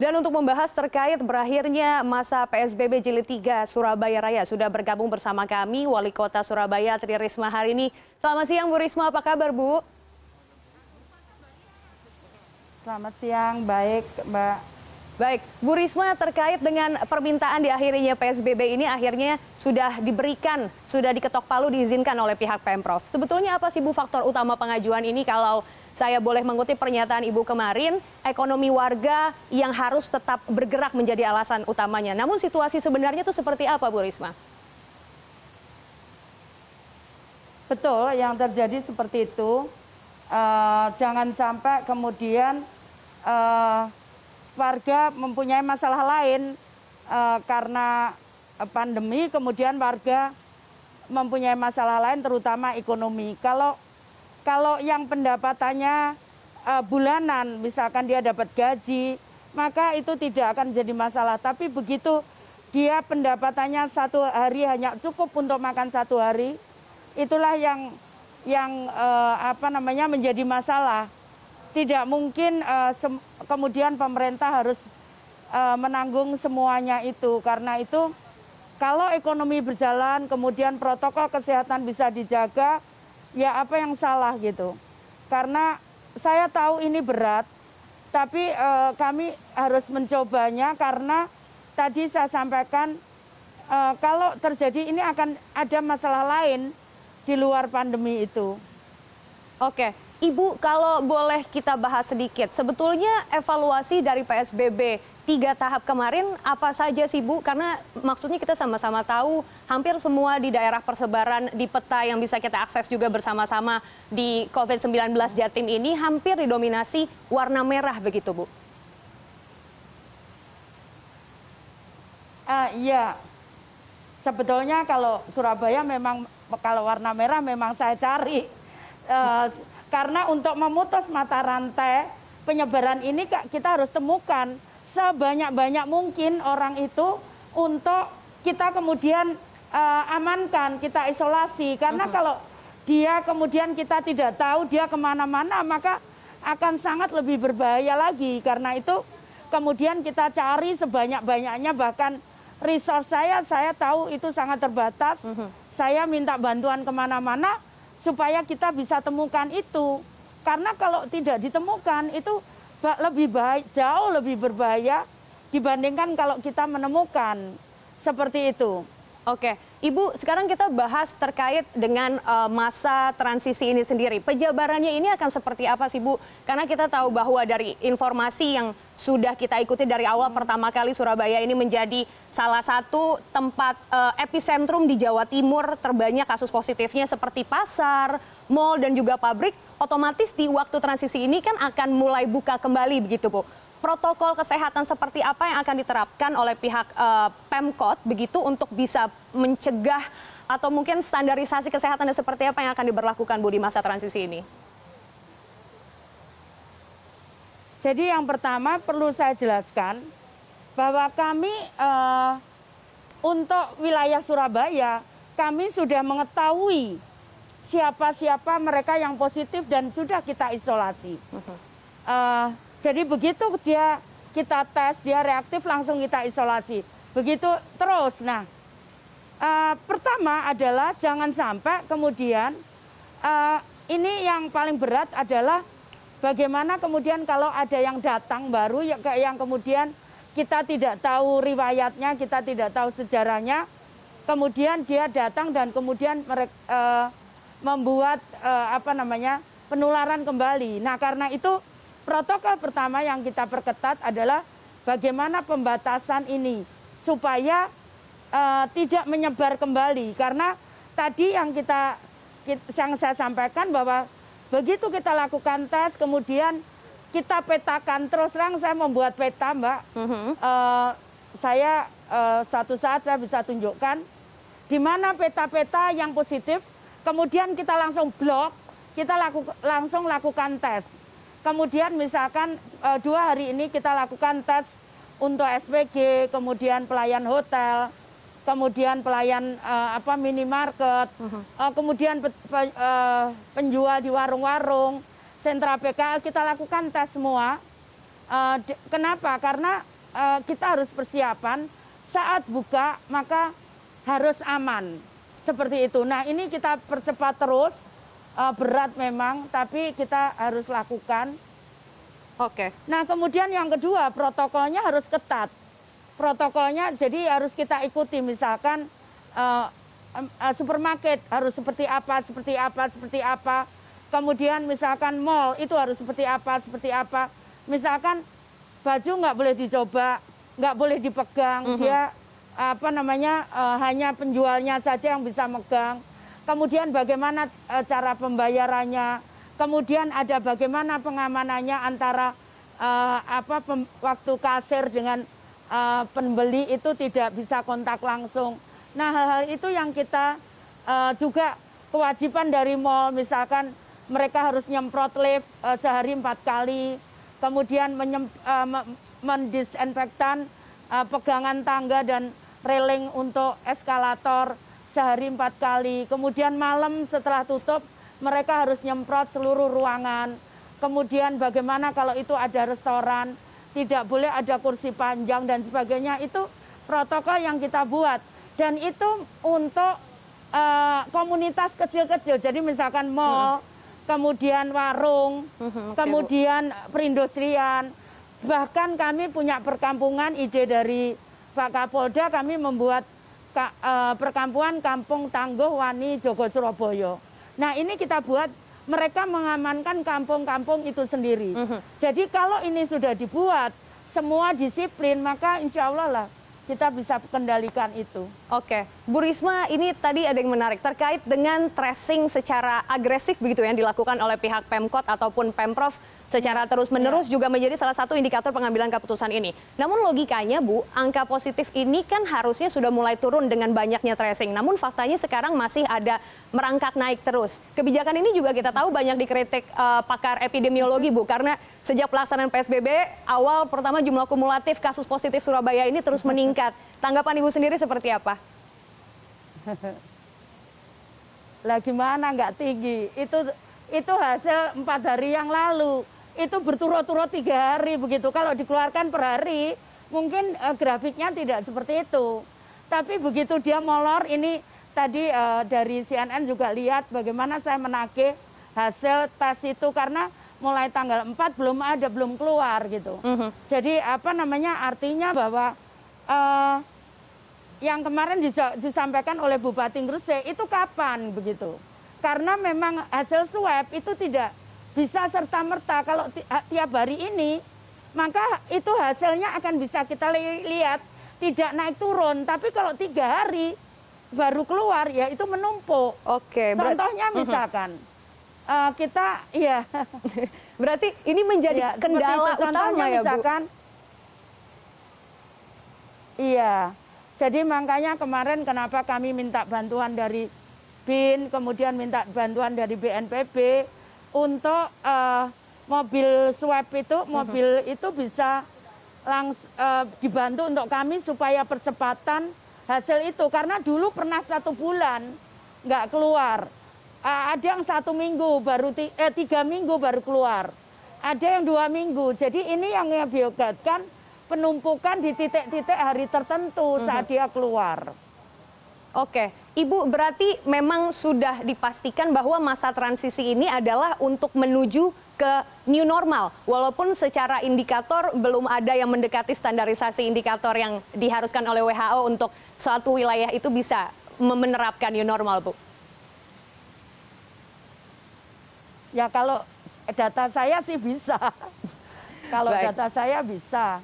Dan untuk membahas terkait berakhirnya masa PSBB Jilid 3 Surabaya Raya, sudah bergabung bersama kami Wali Kota Surabaya Tri Risma hari ini. Selamat siang Bu Risma, apa kabar Bu? Selamat siang, baik Mbak. Baik, Bu Risma, terkait dengan permintaan diakhirinya PSBB ini akhirnya sudah diberikan, sudah diketok palu, diizinkan oleh pihak Pemprov. Sebetulnya apa sih Bu faktor utama pengajuan ini? Kalau saya boleh mengutip pernyataan Ibu kemarin, ekonomi warga yang harus tetap bergerak menjadi alasan utamanya. Namun situasi sebenarnya itu seperti apa Bu Risma? Betul, yang terjadi seperti itu. Jangan sampai kemudian warga mempunyai masalah lain karena pandemi, kemudian warga mempunyai masalah lain terutama ekonomi. Kalau yang pendapatannya bulanan, misalkan dia dapat gaji, maka itu tidak akan jadi masalah. Tapi begitu dia pendapatannya satu hari hanya cukup untuk makan satu hari, itulah yang menjadi masalah. Tidak mungkin kemudian pemerintah harus menanggung semuanya itu. Karena itu kalau ekonomi berjalan, kemudian protokol kesehatan bisa dijaga, ya apa yang salah gitu. Karena saya tahu ini berat, tapi kami harus mencobanya karena tadi saya sampaikan kalau terjadi ini akan ada masalah lain di luar pandemi itu. Oke, Ibu kalau boleh kita bahas sedikit, sebetulnya evaluasi dari PSBB 3 tahap kemarin apa saja sih Bu? Karena maksudnya kita sama-sama tahu hampir semua di daerah persebaran di peta yang bisa kita akses juga bersama-sama di COVID-19 Jatim ini hampir didominasi warna merah begitu Bu? Iya, sebetulnya kalau Surabaya memang kalau warna merah memang saya cari. Karena untuk memutus mata rantai penyebaran ini kita harus temukan sebanyak-banyak mungkin orang itu untuk kita kemudian amankan, kita isolasi. Karena kalau dia kemudian kita tidak tahu dia kemana-mana, maka akan sangat lebih berbahaya lagi. Karena itu kemudian kita cari sebanyak-banyaknya, bahkan resource saya tahu itu sangat terbatas. Saya minta bantuan kemana-mana supaya kita bisa temukan itu. Karena kalau tidak ditemukan itu lebih baik, jauh lebih berbahaya dibandingkan kalau kita menemukan seperti itu. Oke, Ibu, sekarang kita bahas terkait dengan masa transisi ini sendiri. Penjabarannya ini akan seperti apa sih Bu? Karena kita tahu bahwa dari informasi yang sudah kita ikuti dari awal pertama kali Surabaya ini menjadi salah satu tempat epicentrum di Jawa Timur terbanyak kasus positifnya seperti pasar, mal dan juga pabrik. Otomatis di waktu transisi ini kan akan mulai buka kembali begitu Bu. Protokol kesehatan seperti apa yang akan diterapkan oleh pihak Pemkot begitu untuk bisa mencegah atau mungkin standarisasi kesehatannya seperti apa yang akan diberlakukan Bu di masa transisi ini? Jadi yang pertama perlu saya jelaskan bahwa kami untuk wilayah Surabaya kami sudah mengetahui siapa-siapa mereka yang positif dan sudah kita isolasi. Jadi begitu kita tes, dia reaktif, langsung kita isolasi. Begitu terus. Nah, pertama adalah jangan sampai kemudian, ini yang paling berat adalah bagaimana kemudian kalau ada yang datang baru, yang kemudian kita tidak tahu riwayatnya, kita tidak tahu sejarahnya, kemudian dia datang dan kemudian membuat penularan kembali. Nah, karena itu protokol pertama yang kita perketat adalah bagaimana pembatasan ini supaya tidak menyebar kembali. Karena tadi yang saya sampaikan bahwa begitu kita lakukan tes, kemudian kita petakan. Terus terang saya membuat peta, Mbak. Satu saat saya bisa tunjukkan di mana peta-peta yang positif, kemudian kita langsung blok, kita langsung lakukan tes. Kemudian misalkan 2 hari ini kita lakukan tes untuk SPG, kemudian pelayan hotel, kemudian pelayan minimarket, kemudian penjual di warung-warung, sentra PKL, kita lakukan tes semua. Kenapa? Karena kita harus persiapan saat buka maka harus aman seperti itu. Nah ini kita percepat terus, berat memang, tapi kita harus lakukan. Oke. Nah kemudian yang kedua, protokolnya harus ketat. Protokolnya jadi harus kita ikuti, misalkan supermarket harus seperti apa, seperti apa, seperti apa. Kemudian misalkan mall itu harus seperti apa, seperti apa. Misalkan baju nggak boleh dicoba, nggak boleh dipegang, dia hanya penjualnya saja yang bisa megang. Kemudian bagaimana cara pembayarannya, kemudian ada bagaimana pengamanannya antara waktu kasir dengan pembeli itu tidak bisa kontak langsung. Nah hal-hal itu yang kita juga kewajiban dari mall, misalkan mereka harus nyemprot lip sehari 4 kali, kemudian mendisinfektan pegangan tangga dan railing untuk eskalator sehari 4 kali. Kemudian malam setelah tutup mereka harus nyemprot seluruh ruangan. Kemudian bagaimana kalau itu ada restoran, tidak boleh ada kursi panjang dan sebagainya. Itu protokol yang kita buat. Dan itu untuk komunitas kecil-kecil. Jadi misalkan mall, kemudian warung, kemudian perindustrian. Bahkan kami punya perkampungan, ide dari Pak Kapolda, kami membuat perkampungan Kampung Tangguh Wani Jogo Surabaya. Nah ini kita buat, mereka mengamankan kampung-kampung itu sendiri. Jadi kalau ini sudah dibuat, semua disiplin, maka insya Allah lah kita bisa kendalikan itu. Oke, Bu Risma, ini tadi ada yang menarik terkait dengan tracing secara agresif begitu yang dilakukan oleh pihak Pemkot ataupun Pemprov secara terus-menerus juga menjadi salah satu indikator pengambilan keputusan ini. Namun logikanya Bu, angka positif ini kan harusnya sudah mulai turun dengan banyaknya tracing. Namun faktanya sekarang masih ada merangkak naik terus. Kebijakan ini juga kita tahu banyak dikritik pakar epidemiologi Bu, karena sejak pelaksanaan PSBB awal pertama jumlah kumulatif kasus positif Surabaya ini terus meningkat. Tanggapan Ibu sendiri seperti apa? Lah gimana nggak tinggi? Itu hasil 4 hari yang lalu. Itu berturut-turut 3 hari begitu. Kalau dikeluarkan per hari, mungkin grafiknya tidak seperti itu. Tapi begitu dia molor, ini tadi dari CNN juga lihat bagaimana saya menagih hasil tes itu karena mulai tanggal 4 belum keluar gitu. Jadi artinya bahwa yang kemarin disampaikan oleh Bupati Gresik itu kapan begitu? Karena memang hasil swab itu tidak bisa serta-merta kalau tiap hari ini, maka itu hasilnya akan bisa kita lihat tidak naik turun. Tapi kalau 3 hari baru keluar, ya itu menumpuk. Oke. Contohnya misalkan kita, ya. Berarti ini menjadi kendala utama ya Bu? Iya. Jadi makanya kemarin kenapa kami minta bantuan dari BIN, kemudian minta bantuan dari BNPB untuk mobil swab itu, mobil itu bisa dibantu untuk kami supaya percepatan hasil itu. Karena dulu pernah 1 bulan nggak keluar. Ada yang 1 minggu, 3 minggu baru keluar. Ada yang 2 minggu. Jadi ini yang mengakibatkan penumpukan di titik-titik hari tertentu saat dia keluar. Oke, Ibu berarti memang sudah dipastikan bahwa masa transisi ini adalah untuk menuju ke new normal. Walaupun secara indikator belum ada yang mendekati standarisasi indikator yang diharuskan oleh WHO untuk suatu wilayah itu bisa menerapkan new normal, Bu. Ya kalau data saya sih bisa. Kalau data saya bisa.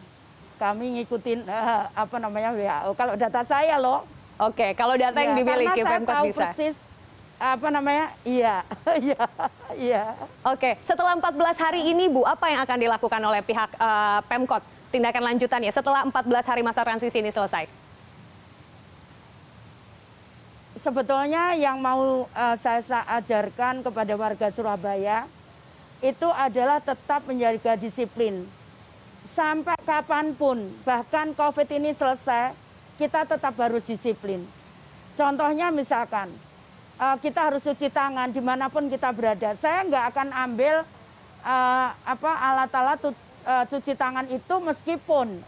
Kami ngikutin WHO. Kalau data saya loh. Oke, kalau data yang dimiliki Pemkot bisa. Persis iya. Oke, setelah 14 hari ini Bu, apa yang akan dilakukan oleh pihak Pemkot? Tindakan lanjutannya setelah 14 hari masa transisi ini selesai? Sebetulnya yang mau saya ajarkan kepada warga Surabaya itu adalah tetap menjaga disiplin. Sampai kapanpun, bahkan COVID ini selesai, kita tetap harus disiplin. Contohnya misalkan, kita harus cuci tangan dimanapun kita berada. Saya nggak akan ambil alat-alat cuci tangan itu meskipun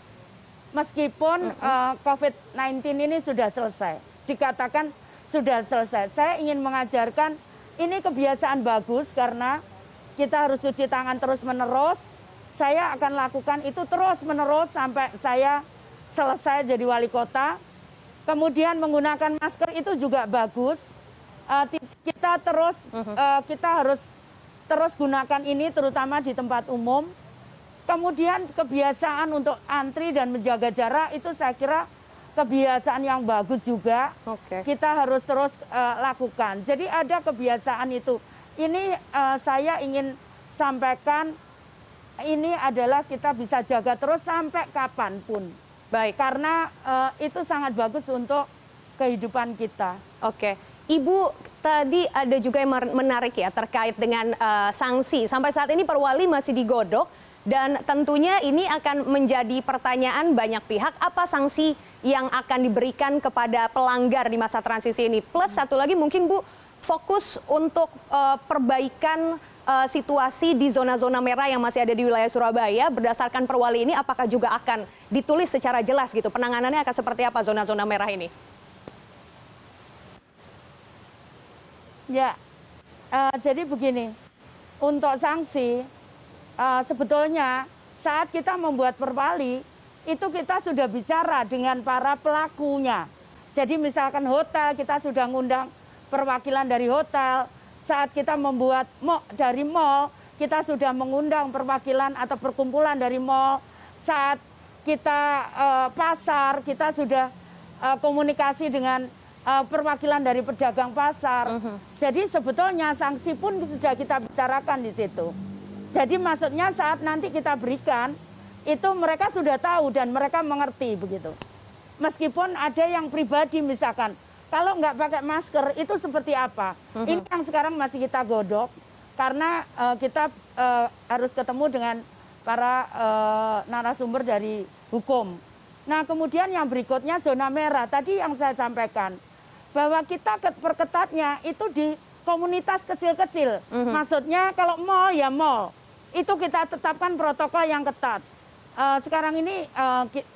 COVID-19 ini sudah selesai, dikatakan sudah selesai. Saya ingin mengajarkan ini kebiasaan bagus karena kita harus cuci tangan terus-menerus. Saya akan lakukan itu terus-menerus sampai saya selesai jadi wali kota. Kemudian menggunakan masker itu juga bagus. Kita harus terus gunakan ini terutama di tempat umum. Kemudian kebiasaan untuk antri dan menjaga jarak itu saya kira kebiasaan yang bagus juga. Kita harus terus lakukan. Jadi ada kebiasaan itu. Ini saya ingin sampaikan, ini adalah kita bisa jaga terus sampai kapanpun. Baik. Karena itu sangat bagus untuk kehidupan kita. Oke. Ibu, tadi ada juga yang menarik ya terkait dengan sanksi. Sampai saat ini Perwali masih digodok dan tentunya ini akan menjadi pertanyaan banyak pihak, apa sanksi yang akan diberikan kepada pelanggar di masa transisi ini. Plus satu lagi mungkin Bu, fokus untuk perbaikan situasi di zona-zona merah yang masih ada di wilayah Surabaya berdasarkan Perwali ini, apakah juga akan ditulis secara jelas gitu, penanganannya akan seperti apa zona-zona merah ini? Ya, jadi begini, untuk sanksi sebetulnya saat kita membuat Perwali itu kita sudah bicara dengan para pelakunya. Jadi misalkan hotel, kita sudah ngundang perwakilan dari hotel. Saat kita membuat dari mall, kita sudah mengundang perwakilan atau perkumpulan dari mall. Saat kita pasar, kita sudah komunikasi dengan perwakilan dari pedagang pasar. Jadi sebetulnya sanksi pun sudah kita bicarakan di situ. Jadi maksudnya saat nanti kita berikan, itu mereka sudah tahu dan mereka mengerti begitu. Meskipun ada yang pribadi misalkan, kalau nggak pakai masker itu seperti apa? Ini yang sekarang masih kita godok, karena kita harus ketemu dengan para narasumber dari hukum. Nah kemudian yang berikutnya zona merah, tadi yang saya sampaikan, bahwa kita perketatnya itu di komunitas kecil-kecil. Maksudnya kalau mall ya mall, itu kita tetapkan protokol yang ketat. Sekarang ini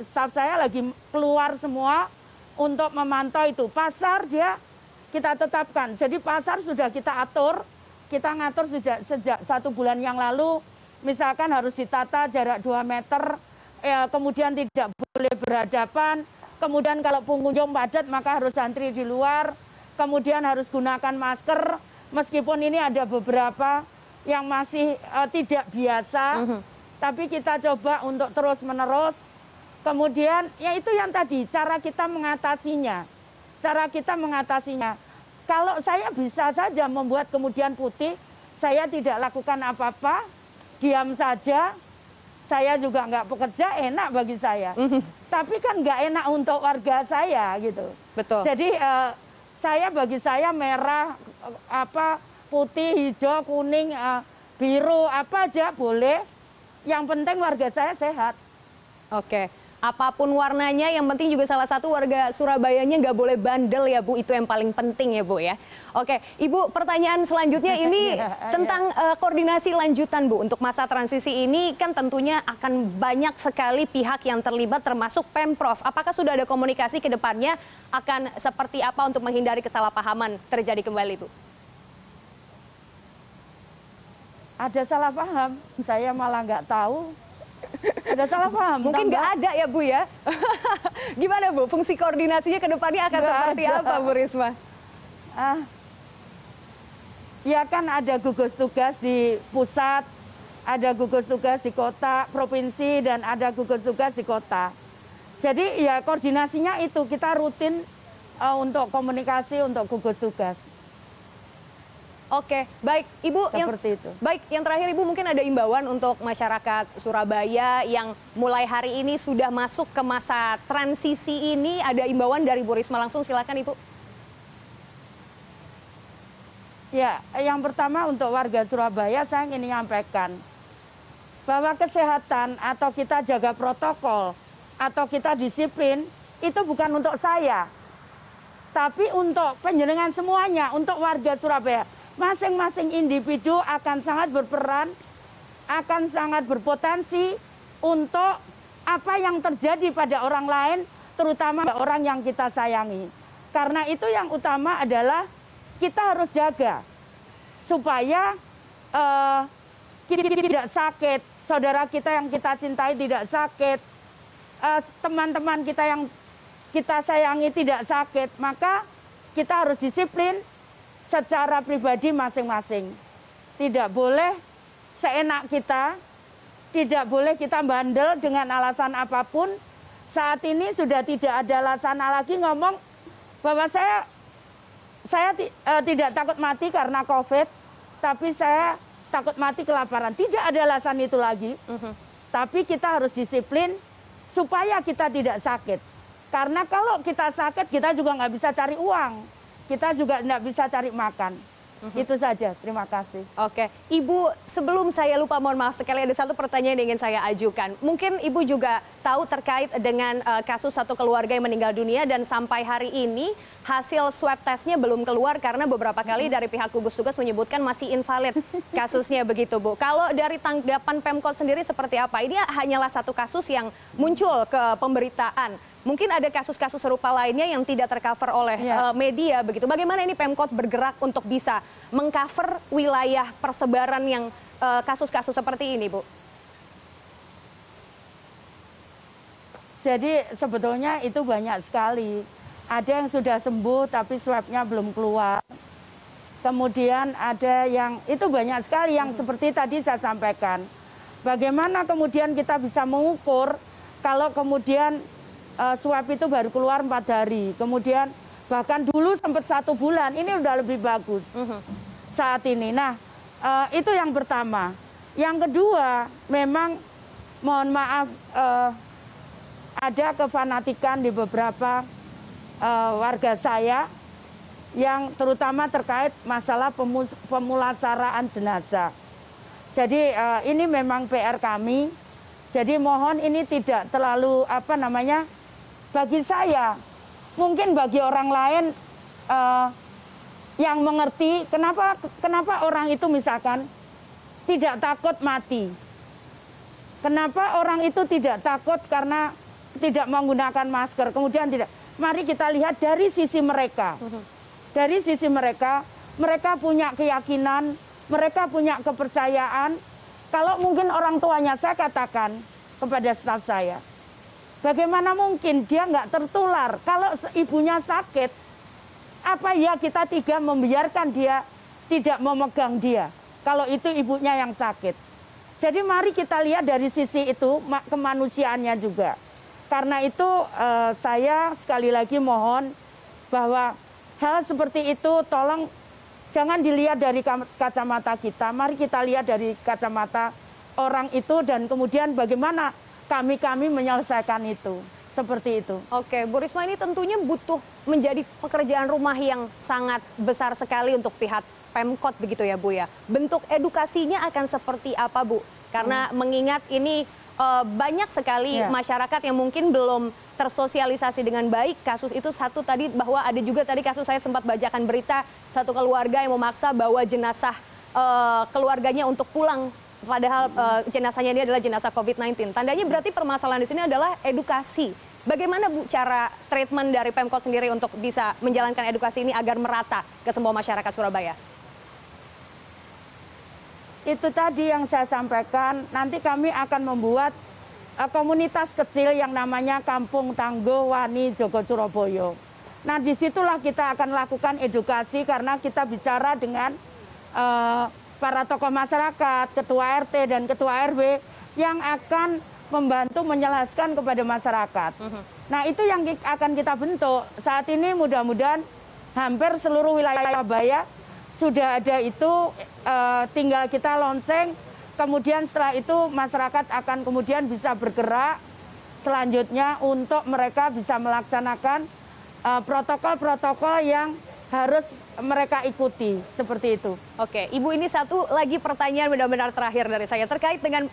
staf saya lagi keluar semua untuk memantau itu. Pasar dia kita tetapkan. Jadi pasar sudah kita atur, kita ngatur sejak 1 bulan yang lalu. Misalkan harus ditata jarak 2 meter, kemudian tidak boleh berhadapan. Kemudian kalau pengunjung padat maka harus antri di luar. Kemudian harus gunakan masker, meskipun ini ada beberapa yang masih tidak biasa. Tapi kita coba untuk terus-menerus. Kemudian ya itu yang tadi, cara kita mengatasinya. Cara kita mengatasinya. Kalau saya bisa saja membuat kemudian putih, saya tidak lakukan apa-apa, diam saja, saya juga nggak bekerja, enak bagi saya. Tapi kan nggak enak untuk warga saya gitu. Betul. Jadi bagi saya merah, putih, hijau, kuning, biru, apa aja boleh. Yang penting warga saya sehat. Oke, apapun warnanya, yang penting juga salah satu warga Surabayanya nggak boleh bandel ya Bu, itu yang paling penting ya Bu ya. Oke, Ibu, pertanyaan selanjutnya ini tentang koordinasi lanjutan Bu. Untuk masa transisi ini kan tentunya akan banyak sekali pihak yang terlibat termasuk Pemprov. Apakah sudah ada komunikasi ke depannya akan seperti apa untuk menghindari kesalahpahaman terjadi kembali Bu? Ada salah paham, saya malah nggak tahu. Ada salah paham. Mungkin nggak ada ya Bu ya. Gimana Bu, fungsi koordinasinya ke depannya akan seperti apa Bu Risma? Ya kan ada gugus tugas di pusat, ada gugus tugas di kota, provinsi, dan ada gugus tugas di kota. Jadi ya koordinasinya itu, kita rutin untuk komunikasi untuk gugus tugas. Oke, baik Ibu. Yang terakhir Ibu, mungkin ada imbauan untuk masyarakat Surabaya yang mulai hari ini sudah masuk ke masa transisi ini. Ada imbauan dari Bu Risma langsung, silakan Ibu. Ya, yang pertama untuk warga Surabaya saya ingin menyampaikan bahwa kesehatan atau kita jaga protokol atau kita disiplin itu bukan untuk saya, tapi untuk panjenengan semuanya, untuk warga Surabaya. Masing-masing individu akan sangat berperan, akan sangat berpotensi untuk apa yang terjadi pada orang lain, terutama orang yang kita sayangi. Karena itu yang utama adalah kita harus jaga supaya kita tidak sakit, saudara kita yang kita cintai tidak sakit, teman-teman kita yang kita sayangi tidak sakit, maka kita harus disiplin secara pribadi masing-masing. Tidak boleh seenak kita, tidak boleh kita bandel dengan alasan apapun. Saat ini sudah tidak ada alasan lagi ngomong bahwa saya tidak takut mati karena COVID, tapi saya takut mati kelaparan. Tidak ada alasan itu lagi. Tapi kita harus disiplin supaya kita tidak sakit. Karena kalau kita sakit, kita juga nggak bisa cari uang. Kita juga nggak bisa cari makan. Itu saja, terima kasih. Oke, Ibu, sebelum saya lupa, mohon maaf sekali, ada satu pertanyaan yang ingin saya ajukan. Mungkin Ibu juga tahu terkait dengan kasus satu keluarga yang meninggal dunia dan sampai hari ini hasil swab testnya belum keluar karena beberapa kali dari pihak gugus tugas menyebutkan masih invalid kasusnya begitu, Bu. Kalau dari tanggapan Pemkot sendiri seperti apa? Ini hanyalah satu kasus yang muncul ke pemberitaan. Mungkin ada kasus-kasus serupa lainnya yang tidak tercover oleh media begitu. Bagaimana ini Pemkot bergerak untuk bisa mengcover wilayah persebaran yang kasus-kasus seperti ini, Bu? Jadi sebetulnya itu banyak sekali. Ada yang sudah sembuh tapi swabnya belum keluar. Kemudian ada yang, itu banyak sekali yang seperti tadi saya sampaikan. Bagaimana kemudian kita bisa mengukur kalau kemudian swab itu baru keluar 4 hari, kemudian bahkan dulu sempat 1 bulan, ini udah lebih bagus saat ini. Nah, itu yang pertama. Yang kedua, memang mohon maaf, ada kefanatikan di beberapa warga saya, yang terutama terkait masalah pemulasaraan jenazah. Jadi ini memang PR kami, jadi mohon ini tidak terlalu, bagi saya, mungkin bagi orang lain yang mengerti kenapa orang itu misalkan tidak takut mati. Kenapa orang itu tidak takut karena tidak menggunakan masker, kemudian tidak. Mari kita lihat dari sisi mereka. Dari sisi mereka, mereka punya keyakinan, mereka punya kepercayaan. Kalau mungkin orang tuanya, saya katakan kepada staf saya, bagaimana mungkin dia nggak tertular? Kalau ibunya sakit, apa ya kita tiga membiarkan dia tidak memegang dia? Kalau itu ibunya yang sakit. Jadi mari kita lihat dari sisi itu, kemanusiaannya juga. Karena itu saya sekali lagi mohon bahwa hal seperti itu tolong jangan dilihat dari kacamata kita. Mari kita lihat dari kacamata orang itu dan kemudian bagaimana kami menyelesaikan itu. Seperti itu. Oke, Bu Risma, ini tentunya butuh menjadi pekerjaan rumah yang sangat besar sekali untuk pihak Pemkot begitu ya, Bu ya. Bentuk edukasinya akan seperti apa, Bu? Karena mengingat ini banyak sekali masyarakat yang mungkin belum tersosialisasi dengan baik kasus itu. Satu tadi bahwa ada juga tadi kasus saya sempat bacakan berita satu keluarga yang memaksa bawa jenazah keluarganya untuk pulang. Padahal jenazahnya ini adalah jenazah COVID-19. Tandanya berarti permasalahan di sini adalah edukasi. Bagaimana, Bu, cara treatment dari Pemkot sendiri untuk bisa menjalankan edukasi ini agar merata ke semua masyarakat Surabaya? Itu tadi yang saya sampaikan, nanti kami akan membuat komunitas kecil yang namanya Kampung Tangguh Wani Jogo Surabaya. Nah, disitulah kita akan lakukan edukasi karena kita bicara dengan para tokoh masyarakat, ketua RT dan ketua RW yang akan membantu menjelaskan kepada masyarakat. Nah, itu yang akan kita bentuk. Saat ini mudah-mudahan hampir seluruh wilayah Surabaya sudah ada itu, tinggal kita lonceng, kemudian setelah itu masyarakat akan kemudian bisa bergerak selanjutnya untuk mereka bisa melaksanakan protokol-protokol yang harus mereka ikuti, seperti itu. Oke, Ibu, ini satu lagi pertanyaan benar-benar terakhir dari saya terkait dengan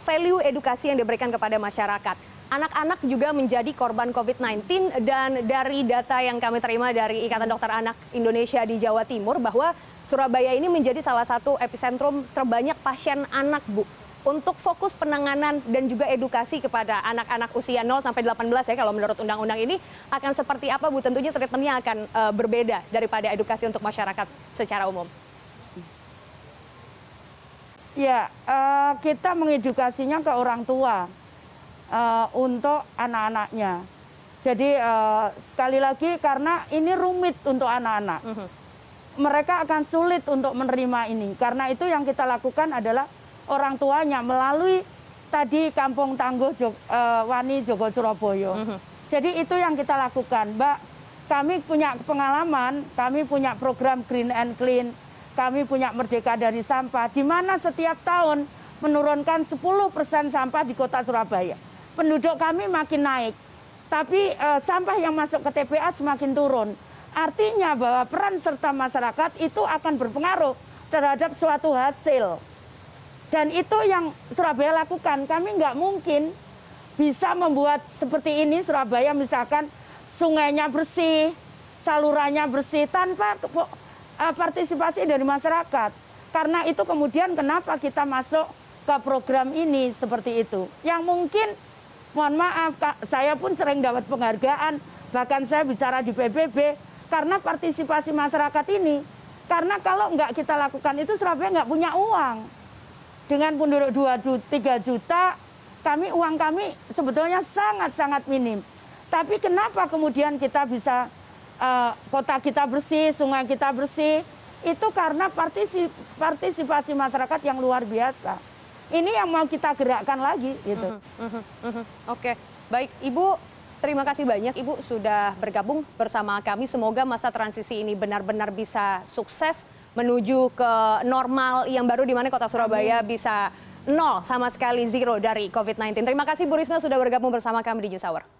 value edukasi yang diberikan kepada masyarakat. Anak-anak juga menjadi korban COVID-19 dan dari data yang kami terima dari Ikatan Dokter Anak Indonesia di Jawa Timur bahwa Surabaya ini menjadi salah satu epicentrum terbanyak pasien anak, Bu. untuk fokus penanganan dan juga edukasi kepada anak-anak usia 0 sampai 18 ya, kalau menurut undang-undang ini akan seperti apa Bu? Tentunya treatmentnya akan berbeda daripada edukasi untuk masyarakat secara umum. Ya, kita mengedukasinya ke orang tua untuk anak-anaknya. Jadi sekali lagi karena ini rumit untuk anak-anak. Mereka akan sulit untuk menerima ini. Karena itu yang kita lakukan adalah orang tuanya melalui tadi Kampung Tangguh Wani Jogo Surabaya. Jadi itu yang kita lakukan, Mbak. Kami punya pengalaman, kami punya program Green and Clean, kami punya Merdeka dari Sampah, di mana setiap tahun menurunkan 10% sampah di kota Surabaya. Penduduk kami makin naik, tapi sampah yang masuk ke TPA semakin turun. Artinya bahwa peran serta masyarakat itu akan berpengaruh terhadap suatu hasil. Dan itu yang Surabaya lakukan. Kami nggak mungkin bisa membuat seperti ini Surabaya, misalkan sungainya bersih, salurannya bersih tanpa partisipasi dari masyarakat. Karena itu kemudian kenapa kita masuk ke program ini seperti itu. Yang mungkin, mohon maaf, saya pun sering dapat penghargaan, bahkan saya bicara di PBB, karena partisipasi masyarakat ini. Karena kalau nggak kita lakukan itu, Surabaya nggak punya uang. Dengan penduduk 2-3 juta, uang kami sebetulnya sangat-sangat minim. Tapi kenapa kemudian kita bisa, kota kita bersih, sungai kita bersih, itu karena partisipasi masyarakat yang luar biasa. Ini yang mau kita gerakkan lagi. Gitu. Oke, baik Ibu. Terima kasih banyak Ibu sudah bergabung bersama kami. Semoga masa transisi ini benar-benar bisa sukses menuju ke normal yang baru di mana kota Surabaya bisa nol sama sekali, zero dari COVID-19. Terima kasih Bu Risma sudah bergabung bersama kami di News Hour.